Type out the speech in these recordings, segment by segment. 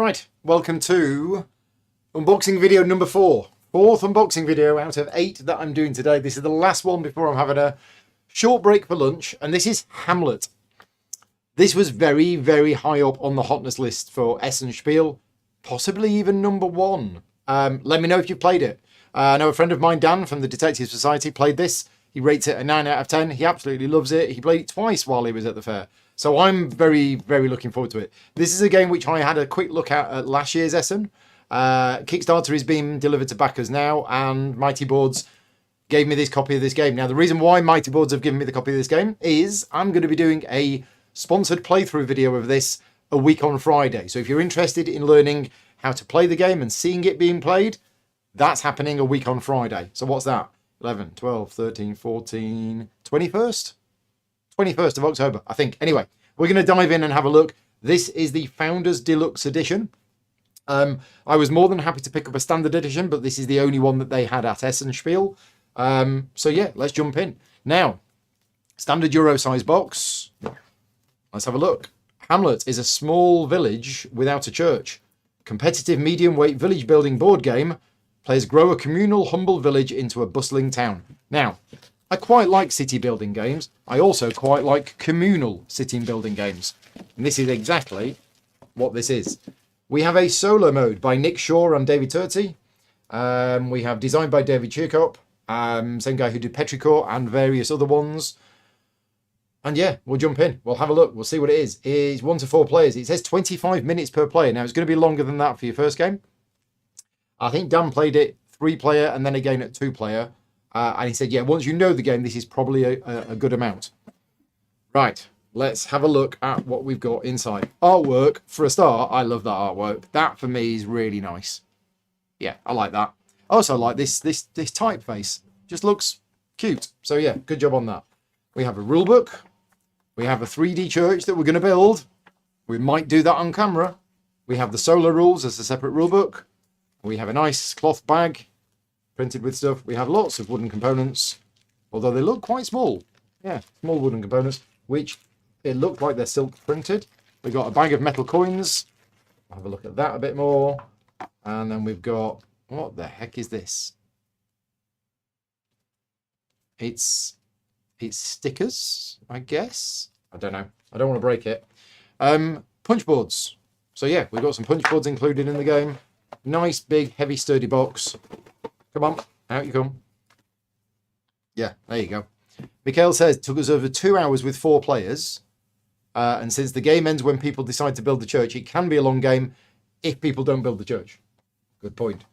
Right, welcome to unboxing video number 4. Fourth unboxing video out of 8 that I'm doing today. This is the last one before I'm having a short break for lunch, and this is Hamlet. This was very, very high up on the hotness list for Spiel, possibly even number 1. Let me know if you've played it. I know a friend of mine, Dan, from the Detective Society, played this. He rates it a 9 out of 10. He absolutely loves it. He played it twice while he was at the fair. So I'm very, very looking forward to it. This is a game which I had a quick look at last year's Essen. Kickstarter is being delivered to backers now, and Mighty Boards gave me this copy of this game. Now, the reason why Mighty Boards have given me the copy of this game is I'm going to be doing a sponsored playthrough video of this a week on Friday. So if you're interested in learning how to play the game and seeing it being played, that's happening a week on Friday. So what's that? 11, 12, 13, 14, 21st? 21st of October, I think. Anyway, we're going to dive in and have a look. This is the Founders Deluxe Edition. I was more than happy to pick up a standard edition, but this is the only one that they had at Spiel. So yeah, let's jump in. Now, standard Euro size box. Let's have a look. Hamlet is a small village without a church. Competitive medium weight village building board game. Players grow a communal humble village into a bustling town. Now, I quite like city building games. I also quite like communal city building games. And this is exactly what this is. We have a solo mode by Nick Shaw and David Turty. We have designed by David Chirkop, same guy who did Petrichor and various other ones. And yeah, we'll jump in. We'll have a look. We'll see what it is. It's 1 to 4 players. It says 25 minutes per player. Now, it's going to be longer than that for your first game. I think Dan played it 3-player and then again at 2-player. And he said, yeah, once you know the game, this is probably a good amount. Right, let's have a look at what we've got inside. Artwork, for a start, I love that artwork. That, for me, is really nice. Yeah, I like that. I also like this typeface. Just looks cute. So, yeah, good job on that. We have a rule book. We have a 3D church that we're going to build. We might do that on camera. We have the solo rules as a separate rule book. We have a nice cloth bag printed with stuff. We have lots of wooden components, although they look quite small. Yeah, small wooden components, which it look like they're silk printed. We've got a bag of metal coins. I'll have a look at that a bit more. And then we've got, what the heck is this? It's stickers, I guess. I don't know. I don't want to break it. Punch boards. So yeah, we've got some punch boards included in the game. Nice, big, heavy, sturdy box. Come on, out you come. Yeah, there you go. Mikhail says, took us over 2 hours with 4 players. And since the game ends when people decide to build the church, it can be a long game if people don't build the church. Good point.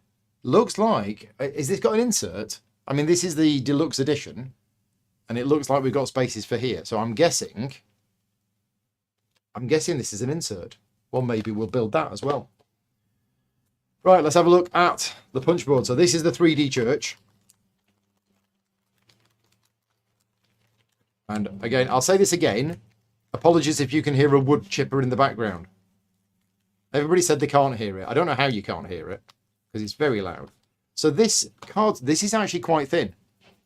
Looks like, is this got an insert? I mean, this is the deluxe edition. And it looks like we've got spaces for here. So I'm guessing this is an insert. Well, maybe we'll build that as well. Right, let's have a look at the punch board. So this is the 3D church. And again, I'll say this again. Apologies if you can hear a wood chipper in the background. Everybody said they can't hear it. I don't know how you can't hear it, because it's very loud. So this is actually quite thin.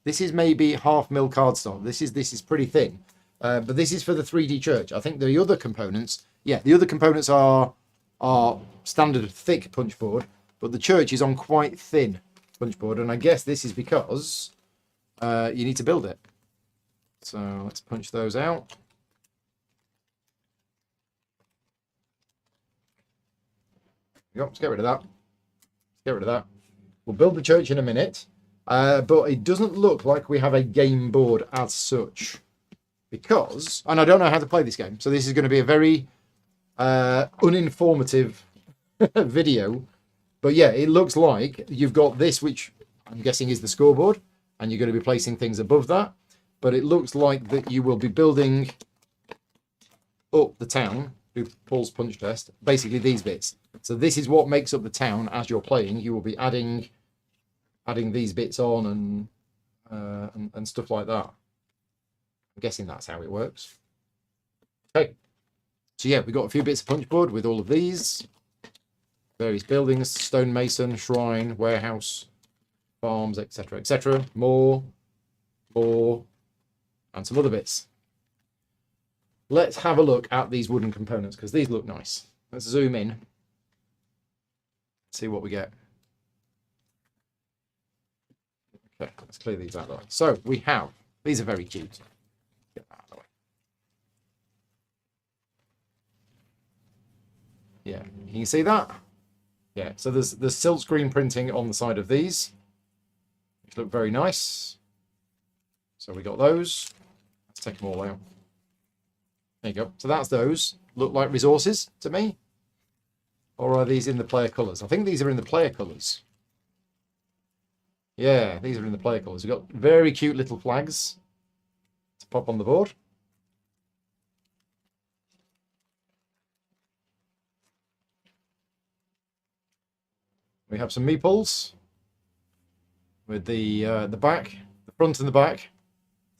This is maybe 1/2 mil cardstock. This is pretty thin. But this is for the 3D church. I think the other components, yeah, the other components are standard thick punch board, but the church is on quite thin punch board, and I guess this is because you need to build it. So let's punch those out. Let's get rid of that. Get rid of that. We'll build the church in a minute, but it doesn't look like we have a game board as such, because, and I don't know how to play this game, so this is going to be a very uninformative video. But yeah, it looks like you've got this, which I'm guessing is the scoreboard, and you're going to be placing things above that. But it looks like that you will be building up the town through Paul's punch test, basically these bits. So this is what makes up the town as you're playing. You will be adding these bits on and stuff like that. I'm guessing that's how it works. Okay. So yeah, we've got a few bits of punch board with all of these. Various buildings, stonemason, shrine, warehouse, farms, etc., etc. More, and some other bits. Let's have a look at these wooden components, because these look nice. Let's zoom in. see what we get. Okay, let's clear these out of the way. So we have, these are very cute. Get that out of the way. Yeah, can you see that? Yeah, so there's silkscreen printing on the side of these, which look very nice. So we got those. Let's take them all out. There you go. So that's those. Look like resources to me. Or are these in the player colours? I think these are in the player colours. Yeah, these are in the player colours. We've got very cute little flags to pop on the board. We have some meeples with the back, the front and the back.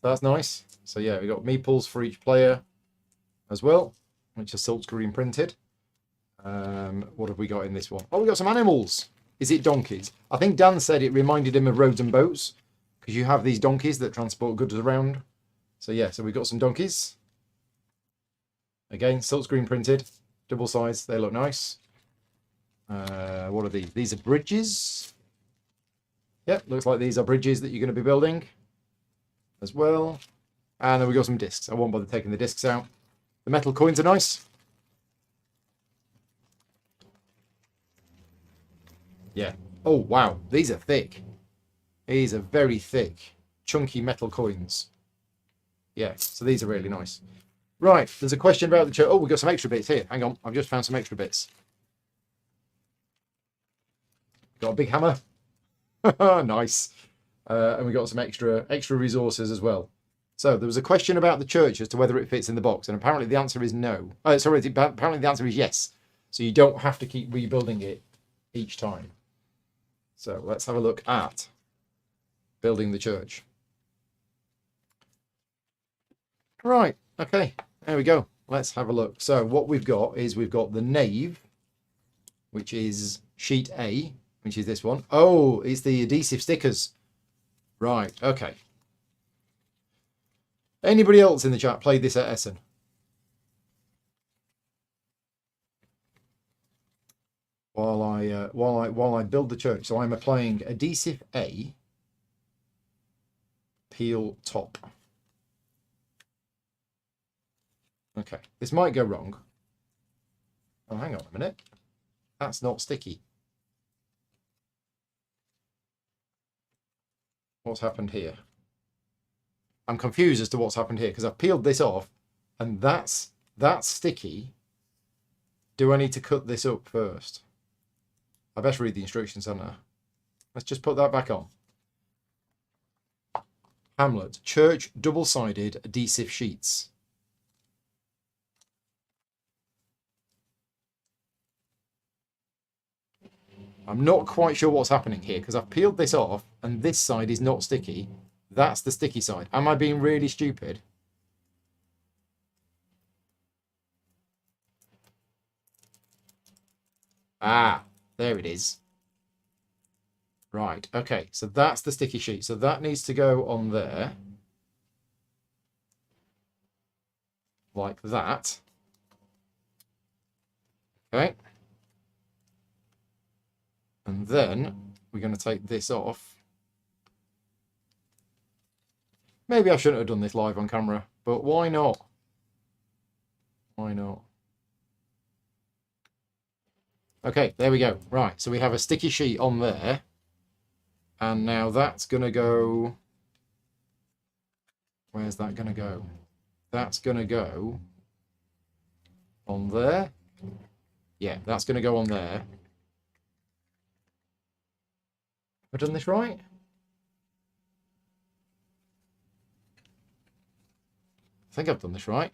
That's nice. So yeah, we've got meeples for each player as well, which are silkscreen printed. What have we got in this one? Oh, we got some animals. Is it donkeys? I think Dan said it reminded him of roads and boats because you have these donkeys that transport goods around. So yeah, so we've got some donkeys. Again, silkscreen printed, double size. They look nice. What are these? These are bridges. Yep, looks like these are bridges that you're going to be building as well. And then we got some discs. I won't bother taking the discs out. The metal coins are nice. Yeah. Oh, wow. These are thick. These are very thick, chunky metal coins. Yeah, so these are really nice. Right, there's a question about the church. Oh, we've got some extra bits here. Hang on, I've just found some extra bits. Got a big hammer. Nice. And we got some extra resources as well. So there was a question about the church as to whether it fits in the box, and apparently the answer is no. Apparently the answer is yes. So you don't have to keep rebuilding it each time. So let's have a look at building the church. Right, okay, there we go. Let's have a look. So what we've got is we've got the nave, which is sheet A, which is this one. Oh, it's the adhesive stickers. Right, okay. Anybody else in the chat played this at Essen? While I build the church. So I'm applying adhesive A, peel top. Okay, this might go wrong. Oh, hang on a minute. That's not sticky. What's happened here? I'm confused as to what's happened here because I've peeled this off and that's sticky. Do I need to cut this up first? I best read the instructions, haven't I? Let's just put that back on. Hamlet, church double-sided adhesive sheets. I'm not quite sure what's happening here because I've peeled this off and this side is not sticky. That's the sticky side. Am I being really stupid? Ah, there it is. Right, okay, so that's the sticky sheet. So that needs to go on there. Like that. Okay. And then we're going to take this off. Maybe I shouldn't have done this live on camera, but why not? Why not? Okay, there we go. Right, so we have a sticky sheet on there. And now that's going to go... Where's that going to go? That's going to go on there. Yeah, that's going to go on there. Have I done this right? I think I've done this right.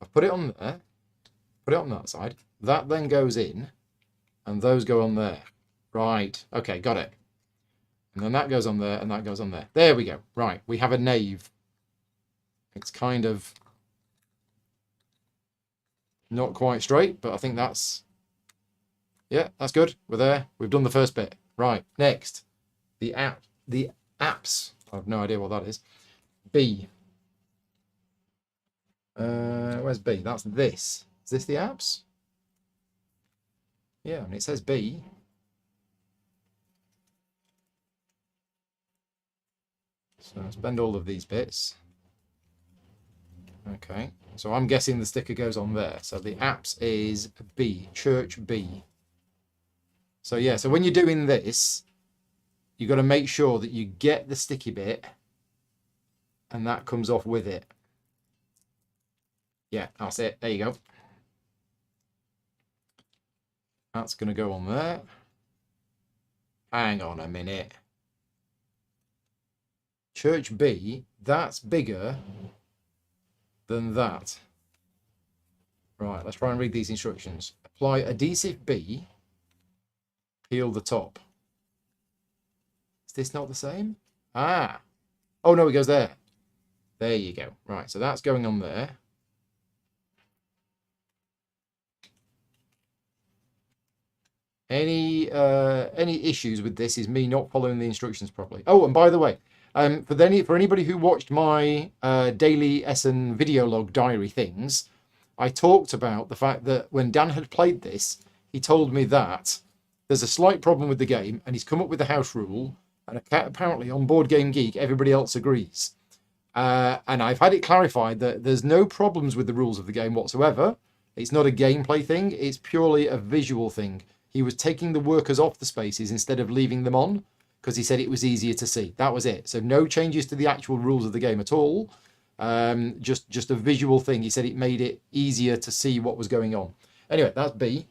I've put it on there. Put it on that side. That then goes in. And those go on there. Right. Okay, got it. And then that goes on there and that goes on there. There we go. Right. We have a nave. It's kind of not quite straight, but I think that's... Yeah, that's good. We're there. We've done the first bit. Right. Next. The apse. I have no idea what that is. B. Where's B? That's this. Is this the apse? Yeah, and it says B. So spend all of these bits. Okay, so I'm guessing the sticker goes on there. So the apps is B, church B. So yeah, so when you're doing this, you've got to make sure that you get the sticky bit and that comes off with it. Yeah, that's it. There you go. That's going to go on there. Hang on a minute. Church B, that's bigger than that. Right, let's try and read these instructions. Apply adhesive B, peel the top. Is this not the same? Ah. Oh, no, it goes there. There you go. Right, so that's going on there. Any issues with this is me not following the instructions properly. Oh, and by the way, for anybody who watched my daily Essen video log diary things, I talked about the fact that when Dan had played this, he told me that there's a slight problem with the game, and he's come up with the house rule, and apparently on Board Game Geek, everybody else agrees. And I've had it clarified that there's no problems with the rules of the game whatsoever. It's not a gameplay thing, it's purely a visual thing. He was taking the workers off the spaces instead of leaving them on because he said it was easier to see. That was it. So no changes to the actual rules of the game at all. Just a visual thing. He said it made it easier to see what was going on. Anyway, that's B.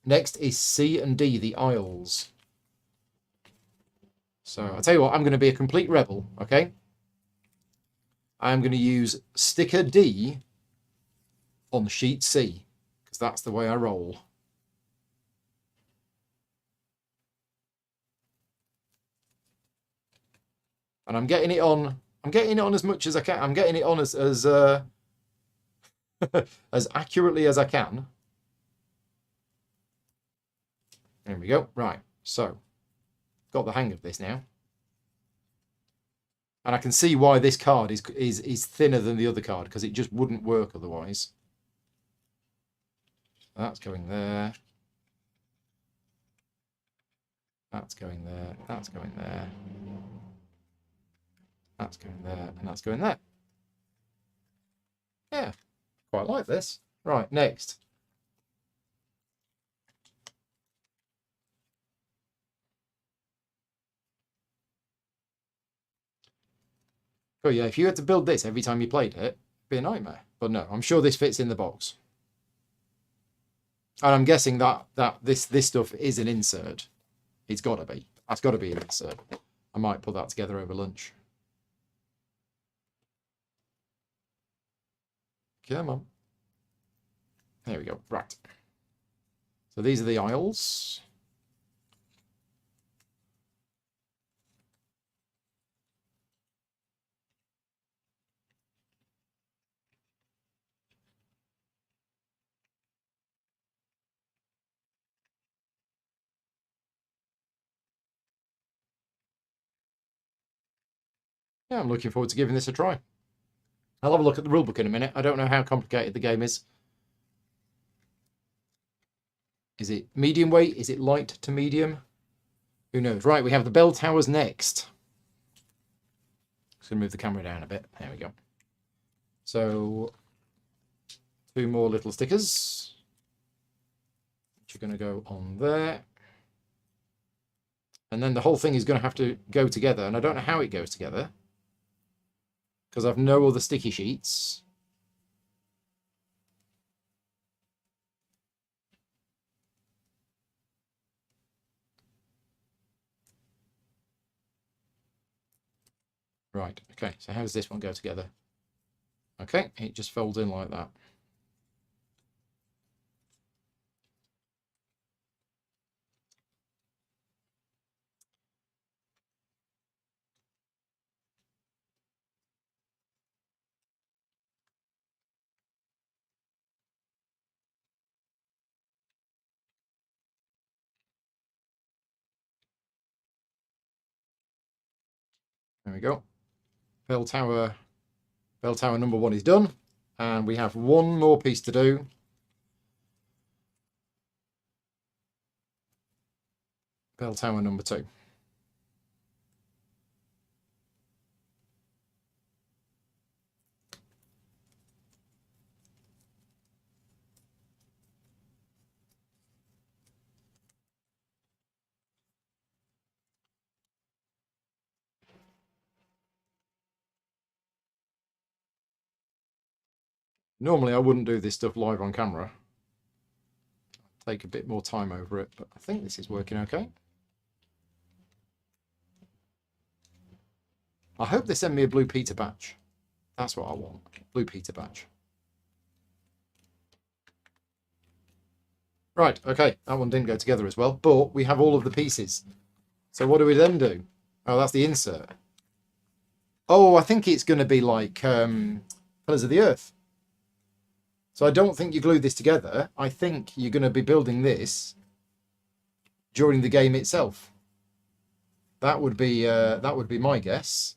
Next is C and D, the aisles. So I'll tell you what, I'm going to be a complete rebel, okay? I'm going to use sticker D on sheet C because that's the way I roll. And I'm getting it on as much as I can. I'm getting it on as as accurately as I can. There we go. Right. So, got the hang of this now. And I can see why this card is thinner than the other card because it just wouldn't work otherwise. That's going there. That's going there. That's going there. That's going there, and that's going there. Yeah, quite like this. Right, next. Oh yeah, if you had to build this every time you played it, it'd be a nightmare. But no, I'm sure this fits in the box. And I'm guessing that this stuff is an insert. It's got to be. That's got to be an insert. I might put that together over lunch. Come on. There we go. Right. So these are the aisles. Yeah, I'm looking forward to giving this a try. I'll have a look at the rulebook in a minute. I don't know how complicated the game is. Is it medium weight? Is it light to medium? Who knows? Right, we have the bell towers next. Just going to move the camera down a bit. There we go. So, 2 more little stickers. Which are going to go on there. And then the whole thing is going to have to go together. And I don't know how it goes together. Because I've no other sticky sheets. Right, okay, so how does this one go together? Okay, it just folds in like that. There we go. Bell tower number 1 is done. And we have 1 more piece to do. Bell tower number 2. Normally I wouldn't do this stuff live on camera. Take a bit more time over it, but I think this is working okay. I hope they send me a Blue Peter badge. That's what I want. Blue Peter badge. Right, okay. That one didn't go together as well, but we have all of the pieces. So what do we then do? Oh, that's the insert. Oh, I think it's going to be like Pillars of the Earth. So I don't think you glue this together. I think you're going to be building this during the game itself. That would be my guess.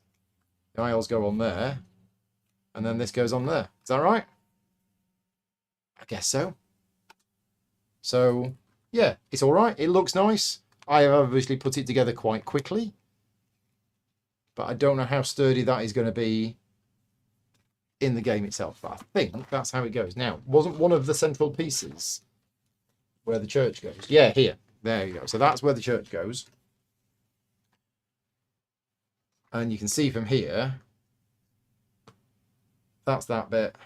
The aisles go on there, and then this goes on there. Is that right? I guess so. So yeah, it's all right. It looks nice. I have obviously put it together quite quickly, but I don't know how sturdy that is going to be in the game itself. But I think that's how it goes. Now, wasn't one of the central pieces where the church goes? Yeah, here. There you go. So that's where the church goes. And you can see from here, that's that bit.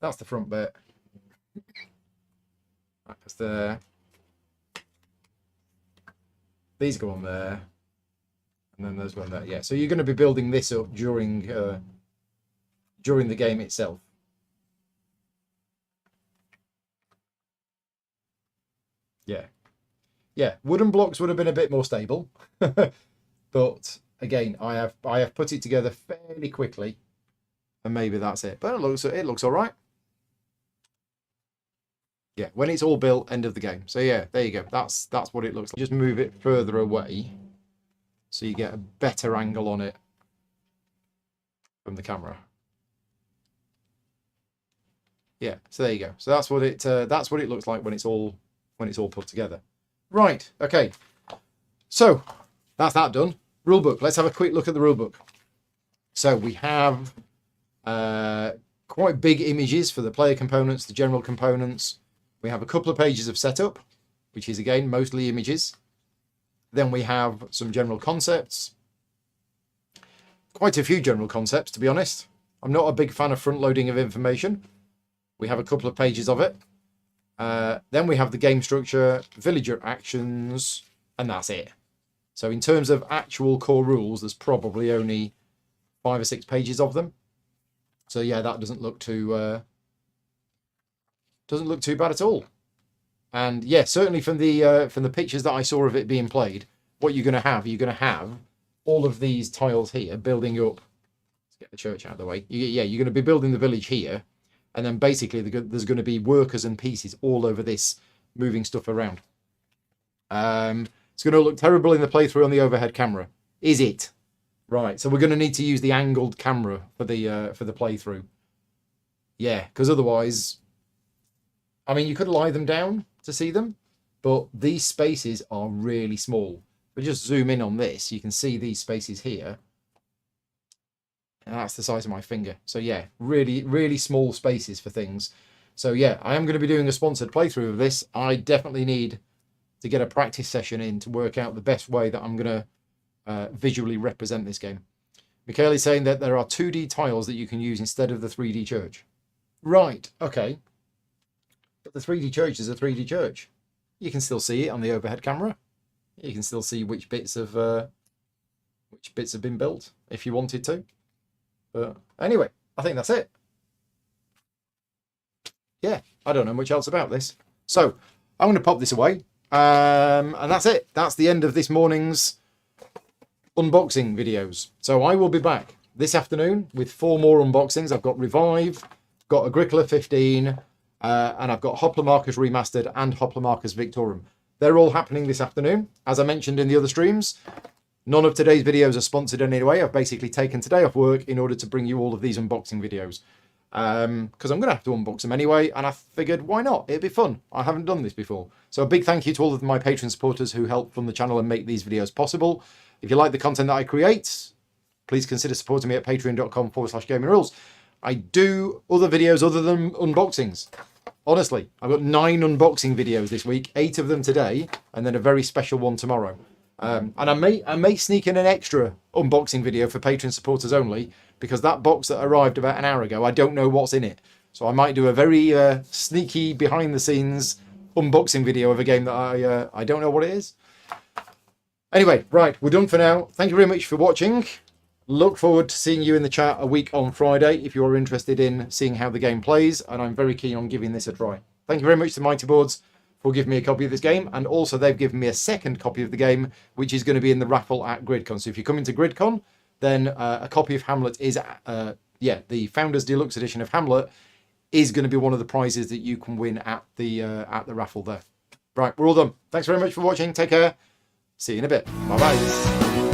That's the front bit. That goes there. These go on there. And then those go on there. Yeah, so you're going to be building this up during the game itself. Yeah. Yeah, wooden blocks would have been a bit more stable. But again, I have put it together fairly quickly. And maybe that's it. But it looks all right. Yeah, when it's all built, end of the game. So yeah, there you go. That's what it looks like. Just move it further away so you get a better angle on it from the camera. Yeah, so there you go. So that's what it looks like when it's all put together. Right, okay. So that's that done. Rulebook. Let's have a quick look at the rulebook. So we have quite big images for the player components, the general components. We have a couple of pages of setup, which is again mostly images. Then we have some general concepts. Quite a few general concepts, to be honest. I'm not a big fan of front loading of information. We have a couple of pages of it. Then we have the game structure, villager actions, and that's it. So in terms of actual core rules, there's probably only 5 or 6 pages of them. So yeah, that doesn't look too bad at all. And yeah, certainly from the pictures that I saw of it being played, what you're going to have all of these tiles here building up. Let's get the church out of the way. You're going to be building the village here, and then basically there's going to be workers and pieces all over this, moving stuff around. It's going to look terrible in the playthrough on the overhead camera. Is it? Right, so we're going to need to use the angled camera for the playthrough. Yeah, because otherwise, I mean, you could lie them down to see them, but these spaces are really small. If we just zoom in on this, you can see these spaces here. And that's the size of my finger. So yeah, really, really small spaces for things. So yeah, I am going to be doing a sponsored playthrough of this. I definitely need to get a practice session in to work out the best way that I'm going to visually represent this game. Mikhail is saying that there are 2D tiles that you can use instead of the 3D church. Right, okay. But the 3D church is a 3D church. You can still see it on the overhead camera. You can still see which bits have been built if you wanted to. But anyway, I think that's it. Yeah, I don't know much else about this. So I'm going to pop this away. And that's it. That's the end of this morning's unboxing videos. So I will be back this afternoon with 4 more unboxings. I've got Revive, got Agricola 15, and I've got Hopla Marcus Remastered and Hopla Marcus Victorum. They're all happening this afternoon. As I mentioned in the other streams, none of today's videos are sponsored in any way. I've basically taken today off work in order to bring you all of these unboxing videos. Because I'm going to have to unbox them anyway, and I figured, why not? It'd be fun. I haven't done this before. So a big thank you to all of my Patreon supporters who help fund the channel and make these videos possible. If you like the content that I create, please consider supporting me at patreon.com/gamingrules. I do other videos other than unboxings. Honestly, I've got 9 unboxing videos this week, 8 of them today, and then a very special one tomorrow. And I may sneak in an extra unboxing video for Patreon supporters only, because that box that arrived about an hour ago, I don't know what's in it. So I might do a very sneaky behind the scenes unboxing video of a game that I don't know what it is. Anyway, right, we're done for now. Thank you very much for watching. Look forward to seeing you in the chat a week on Friday if you're interested in seeing how the game plays, and I'm very keen on giving this a try. Thank you very much to Mighty Boards for giving me a copy of this game, and also they've given me a second copy of the game, which is going to be in the raffle at GridCon. So if you come into GridCon, then a copy of Hamlet is, the Founders Deluxe Edition of Hamlet is going to be one of the prizes that you can win at the raffle there. Right, we're all done. Thanks very much for watching. Take care. See you in a bit. Bye-bye.